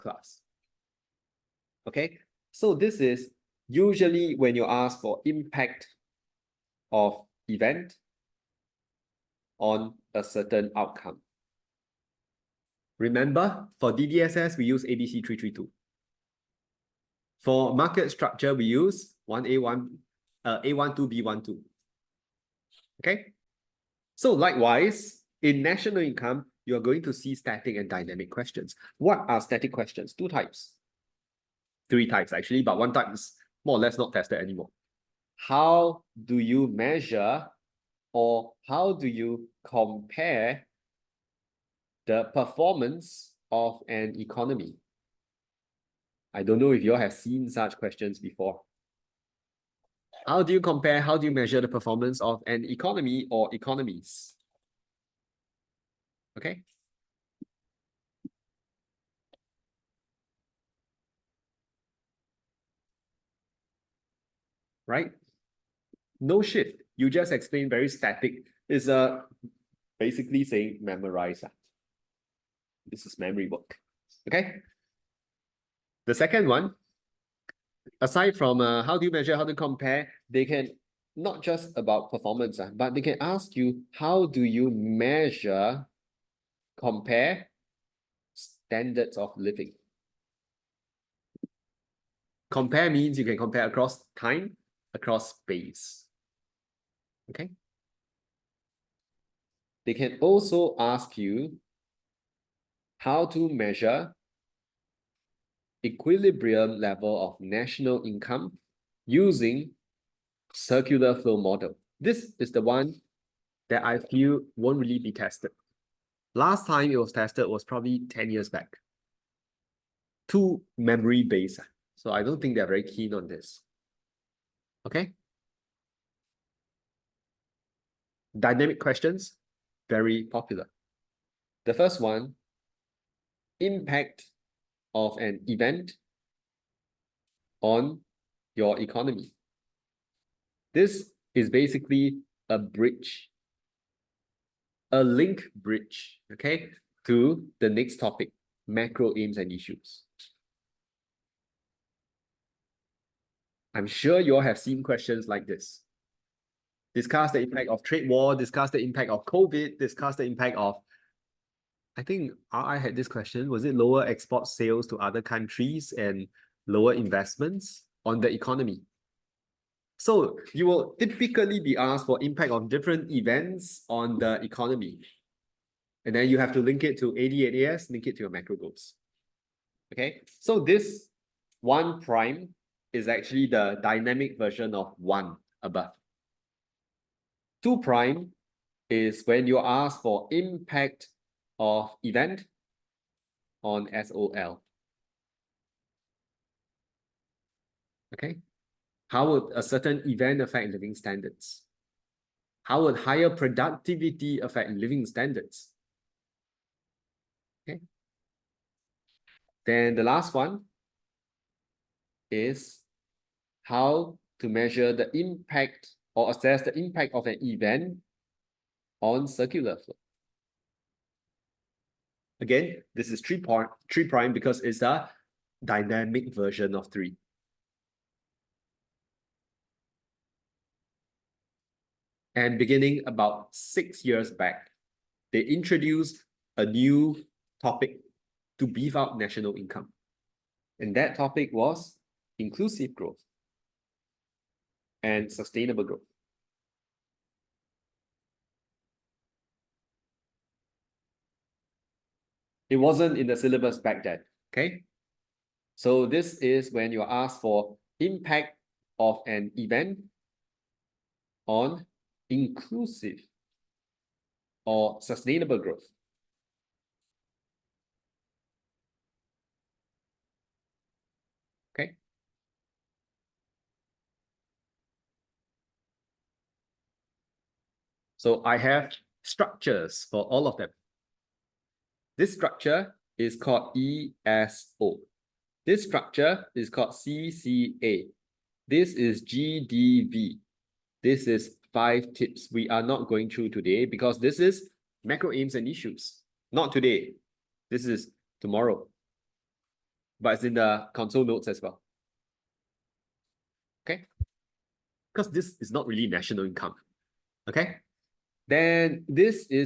class. Okay, so this is usually when you ask for impact of event on a certain outcome. Remember, for DDSS, we use ABC 332. For market structure, we use A12, B12. Okay? So likewise, in national income, you are going to see static and dynamic questions. What are static questions? Two types. Three types actually, but one type is more or less not tested anymore. How do you measure or how do you compare the performance of an economy? I don't know if you all have seen such questions before. How do you compare, how do you measure the performance of an economy or economies? Okay. Right? No shift. You just explain very static. It's basically saying memorize. This is memory work. Okay. The second one, aside from how do you measure, how to compare, they can not just about performance, but they can ask you, how do you measure, compare standards of living? Compare means you can compare across time, across space. Okay. They can also ask you how to measure equilibrium level of national income using circular flow model. This is the one that I feel won't really be tested. Last time it was tested was probably 10 years back. Too memory based. So I don't think they're very keen on this. Okay. Dynamic questions, very popular. The first one, impact of an event on your economy. This is basically a bridge, a link bridge, okay, to the next topic, macro aims and issues. I'm sure you all have seen questions like this. Discuss the impact of trade war, discuss the impact of COVID, discuss the impact of, I think I had this question, was it lower export sales to other countries and lower investments on the economy? So you will typically be asked for impact of different events on the economy. And then you have to link it to AD and AS, link it to your macro goals. Okay, so this 1 prime is actually the dynamic version of 1 above. 2 prime is when you ask for impact of event on SOL. Okay, how would a certain event affect living standards? How would higher productivity affect living standards? Okay. Then the last one is how to measure the impact or assess the impact of an event on circular flow. Again, this is 3 prime because it's a dynamic version of 3. And beginning about 6 years back, they introduced a new topic to beef up national income. And that topic was inclusive growth and sustainable growth. It wasn't in the syllabus back then, okay? So this is when you're asked for impact of an event on inclusive or sustainable growth. Okay. So I have structures for all of them. This structure is called ESO. This structure is called CCA. This is GDV. This is 5 tips we are not going through today because this is macro aims and issues. Not today. This is tomorrow. but it's in the console notes as well. Okay, because this is not really national income. Okay, then this is